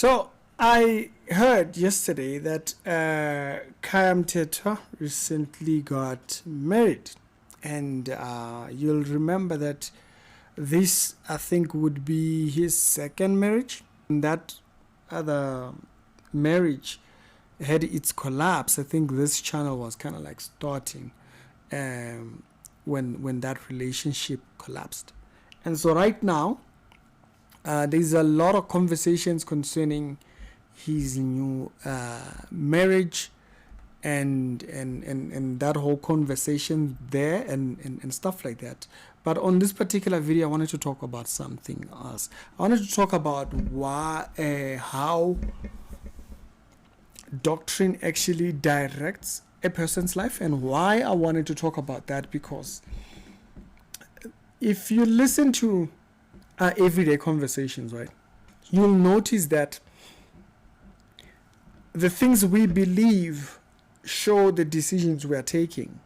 So I heard yesterday that Khaya Mthethwa recently got married, and you'll remember that this, I think, would be his second marriage. And that other marriage had its collapse. I think this channel was kind of like starting when that relationship collapsed. And so right now, there's a lot of conversations concerning his new marriage and that whole conversation there and stuff like that. But on this particular video, I wanted to talk about something else. I wanted to talk about how doctrine actually directs a person's life, and why I wanted to talk about that, because if you listen to our everyday conversations, right, you'll notice that the things we believe show the decisions we are taking.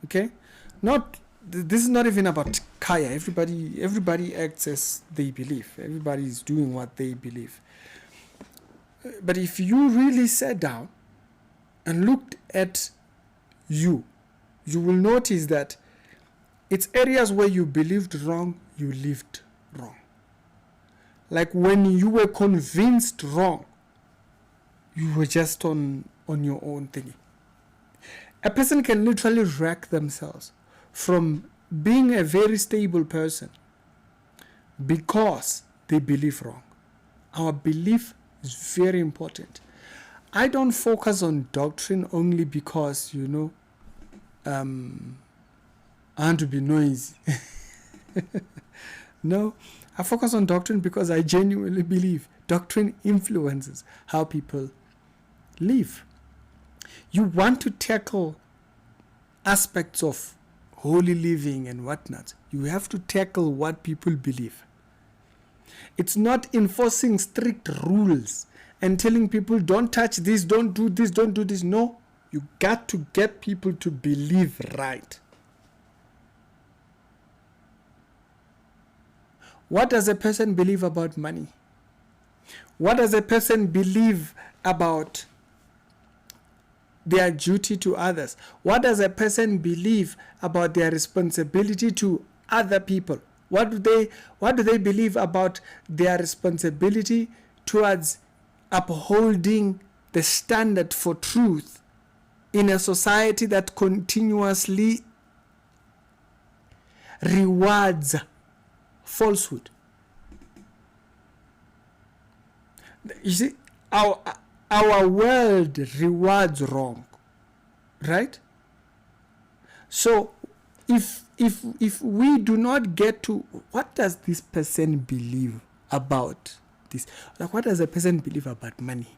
Okay? This is not even about Khaya. Everybody acts as they believe. Everybody is doing what they believe. But if you really sat down and looked at you will notice that it's areas where you believed wrong, you lived wrong. Like when you were convinced wrong, you were just on your own thingy. A person can literally wreck themselves from being a very stable person because they believe wrong. Our belief is very important. I don't focus on doctrine only because, I want to be noisy. No, I focus on doctrine because I genuinely believe doctrine influences how people live. You want to tackle aspects of holy living and whatnot, you have to tackle what people believe. It's not enforcing strict rules and telling people don't touch this, don't do this, don't do this. No, you got to get people to believe right. What does a person believe about money? What does a person believe about their duty to others? What does a person believe about their responsibility to other people? What do they believe about their responsibility towards upholding the standard for truth in a society that continuously rewards falsehood? You see, our world rewards wrong, right? So if we do not get to what does this person believe about this, like what does a person believe about money?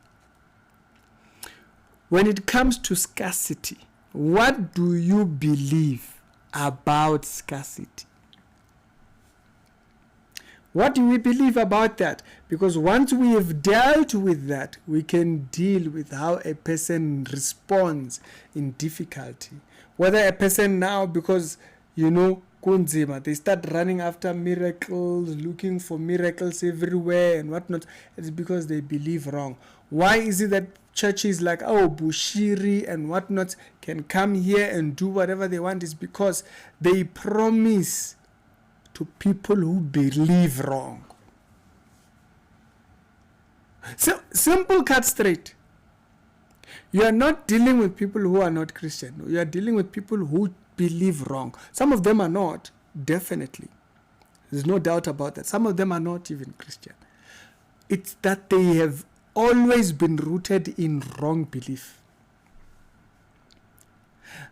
When it comes to scarcity, what do you believe about scarcity? What do we believe about that? Because once we have dealt with that, we can deal with how a person responds in difficulty. Whether a person now, because, kunzima, they start running after miracles, looking for miracles everywhere and whatnot, it's because they believe wrong. Why is it that churches like Bushiri and whatnot can come here and do whatever they want? Is because they promise to people who believe wrong. So, simple, cut straight. You are not dealing with people who are not Christian. You are dealing with people who believe wrong. Some of them are not, definitely. There's no doubt about that. Some of them are not even Christian. It's that they have always been rooted in wrong belief.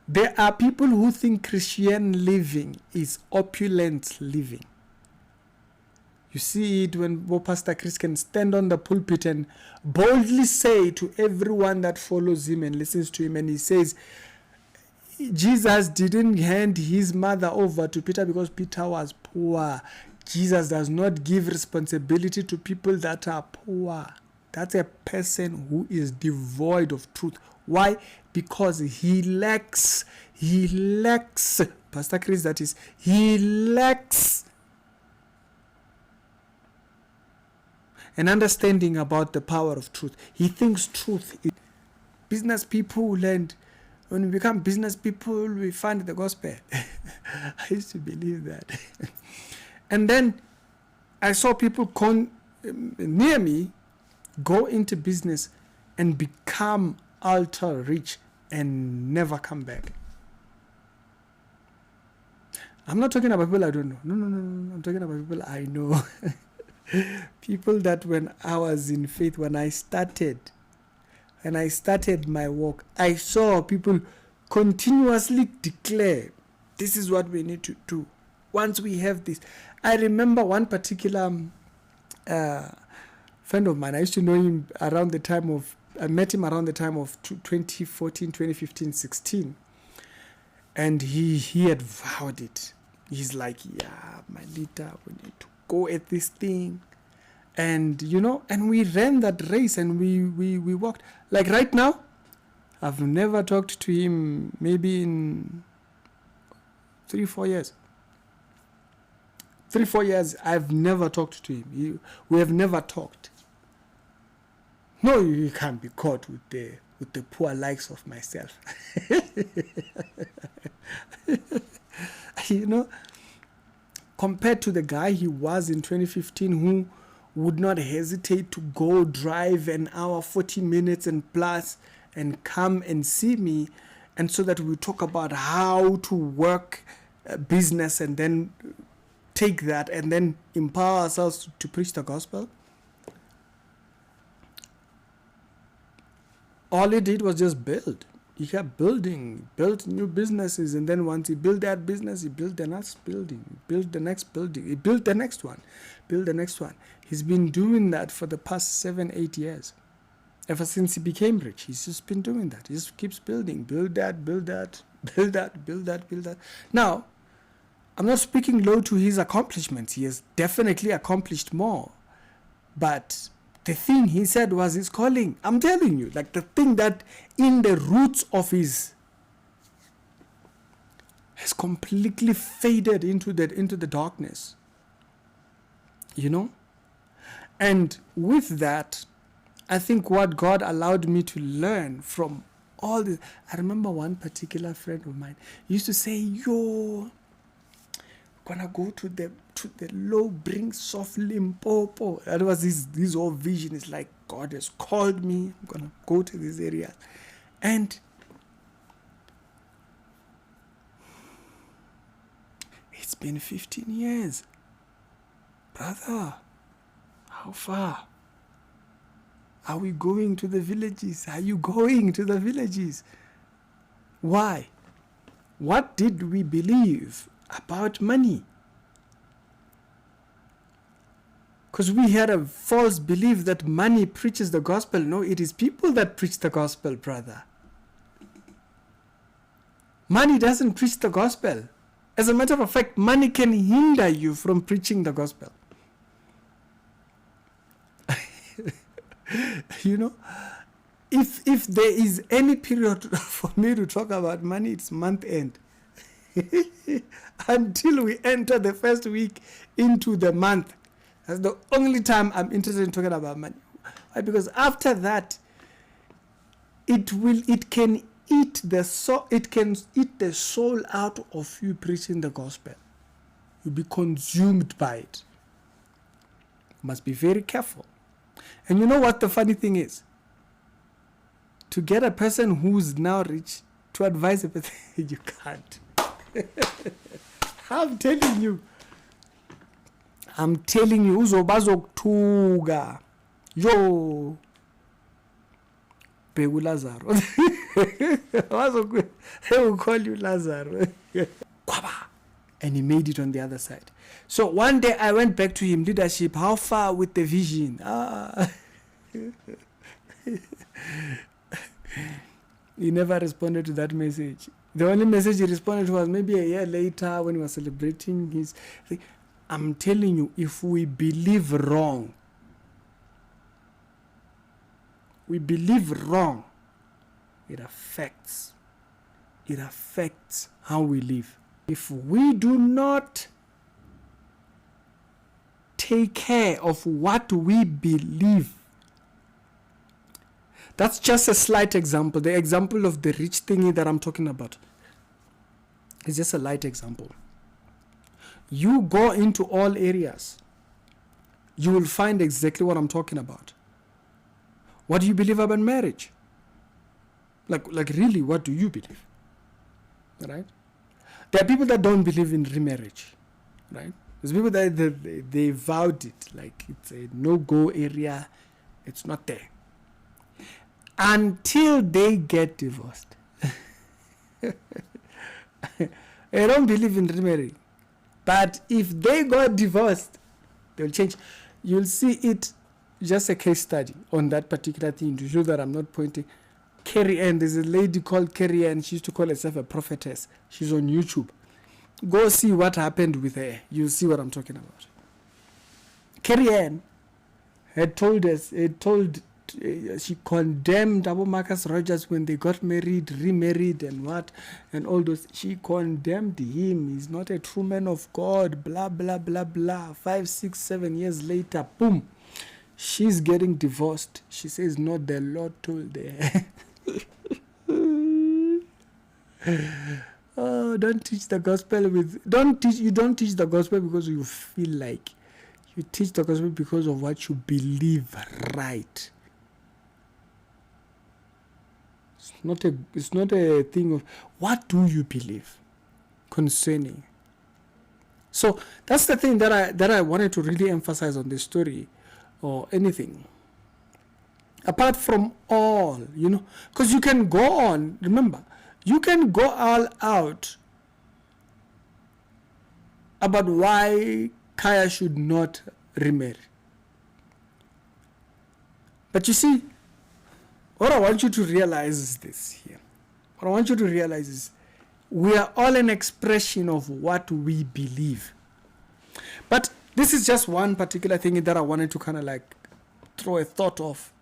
There are people who think Christian living is opulent living. You see it when Pastor Chris can stand on the pulpit and boldly say to everyone that follows him and listens to him, and he says, Jesus didn't hand his mother over to Peter because Peter was poor. Jesus does not give responsibility to people that are poor. That's a person who is devoid of truth. Why? Because he lacks, Pastor Chris, that is, he lacks an understanding about the power of truth. He thinks truth is business people, and when we become business people, we find the gospel. I used to believe that. And then I saw people near me go into business and become ultra rich and never come back. I'm not talking about people I don't know. No. I'm talking about people I know. People that when I was in faith, when I started my walk, I saw people continuously declare, this is what we need to do. Once we have this. I remember one particular friend of mine. I used to know him around the time of, I met him around the time of 2014, 2015, 16. And he had vowed it. He's like, yeah, my leader, we need to go at this thing. And, and we ran that race and we walked. Like right now, I've never talked to him maybe in 3-4 years. 3-4 years, I've never talked to him. We have never talked. No, you can't be caught with the poor likes of myself. Compared to the guy he was in 2015 who would not hesitate to go drive an hour, 40 minutes and plus and come and see me, and so that we talk about how to work business and then take that and then empower ourselves to preach the gospel. All he did was just build. He kept building, built new businesses, and then once he built that business, he built the next building, he built the next building, he built the next one, built the next one. He's been doing that for the past 7-8 years. Ever since he became rich, he's just been doing that. He just keeps building, build that, build that, build that, build that, build that. Now, I'm not speaking low to his accomplishments. He has definitely accomplished more. But the thing he said was his calling. I'm telling you, like the thing that in the roots of his has completely faded into the darkness. And with that, I think what God allowed me to learn from all this, I remember one particular friend of mine used to say, yo, gonna go to the low, bring soft Limpopo. That was his whole vision. It's like, God has called me, I'm gonna go to this area. And it's been 15 years. Brother, how far? Are we going to the villages? Are you going to the villages? Why? What did we believe about money? Because we had a false belief that money preaches the gospel. No, it is people that preach the gospel, brother. Money doesn't preach the gospel. As a matter of fact, money can hinder you from preaching the gospel. If there is any period for me to talk about money, it's month end. Until we enter the first week into the month. That's the only time I'm interested in talking about money. Why? Because after that, it can eat the soul out of you preaching the gospel. You'll be consumed by it. You must be very careful. And you know what the funny thing is? To get a person who's now rich to advise a person, you can't. I'm telling you, uzobazokuthuka. Yo. Beku Lazaro. He will call you Lazaro. And he made it on the other side. So one day I went back to him, leadership, how far with the vision? He never responded to that message. The only message he responded to was maybe a year later when he was celebrating his thing. I'm telling you, if we believe wrong, it affects how we live. If we do not take care of what we believe. That's just a slight example. The example of the rich thingy that I'm talking about is just a light example. You go into all areas, you will find exactly what I'm talking about. What do you believe about marriage? Like really, what do you believe? Right? There are people that don't believe in remarriage, right? There's people that they vowed it, like it's a no-go area, it's not there. Until they get divorced. They don't believe in remarrying. But if they got divorced, they'll change. You'll see it, just a case study on that particular thing to show that I'm not pointing. Carrie Ann, there's a lady called Carrie Ann. She used to call herself a prophetess. She's on YouTube. Go see what happened with her. You'll see what I'm talking about. Carrie Ann had told us, she condemned Abu Marcus Rogers when they got married, remarried, and what, and all those. She condemned him. He's not a true man of God, blah, blah, blah, blah. 5, 6, 7 years later, boom, she's getting divorced. She says, no, the Lord told her. Oh, don't teach the gospel you don't teach the gospel because you feel like. You teach the gospel because of what you believe, right? It's not a thing of what do you believe concerning. So that's the thing that I wanted to really emphasize on this story or anything. Apart from all, because you can go on, remember, you can go all out about why Khaya should not remarry. But you see, what I want you to realize is this here. What I want you to realize is we are all an expression of what we believe. But this is just one particular thing that I wanted to kind of like throw a thought of.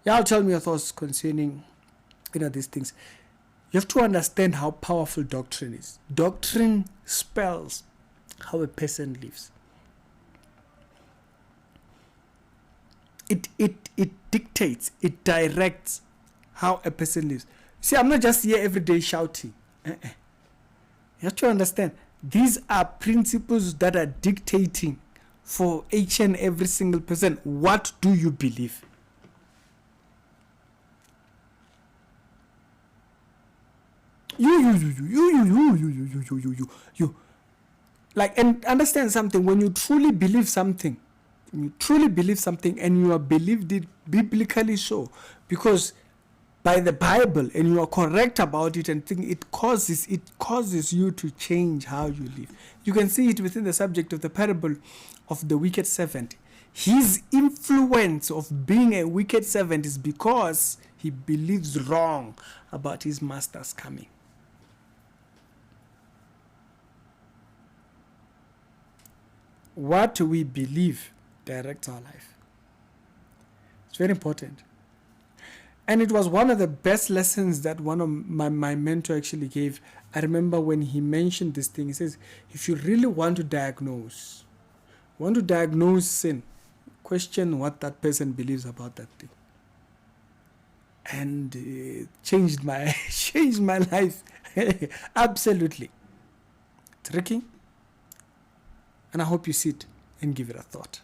Y'all tell me your thoughts concerning, these things. You have to understand how powerful doctrine is. Doctrine spells how a person lives. It dictates, it directs how a person lives. See, I'm not just here every day shouting. You have to understand, these are principles that are dictating for each and every single person. What do you believe? You. Like, and understand something. When you truly believe something, and you are believed it biblically so, because by the Bible, and you are correct about it, and think it causes you to change how you live. You can see it within the subject of the parable of the wicked servant. His influence of being a wicked servant is because he believes wrong about his master's coming. What we believe directs our life. It's very important. And it was one of the best lessons that one of my mentor actually gave. I remember when he mentioned this thing, he says, if you really want to diagnose sin, question what that person believes about that thing. And it changed my life. Absolutely. Tricky. And I hope you sit and give it a thought.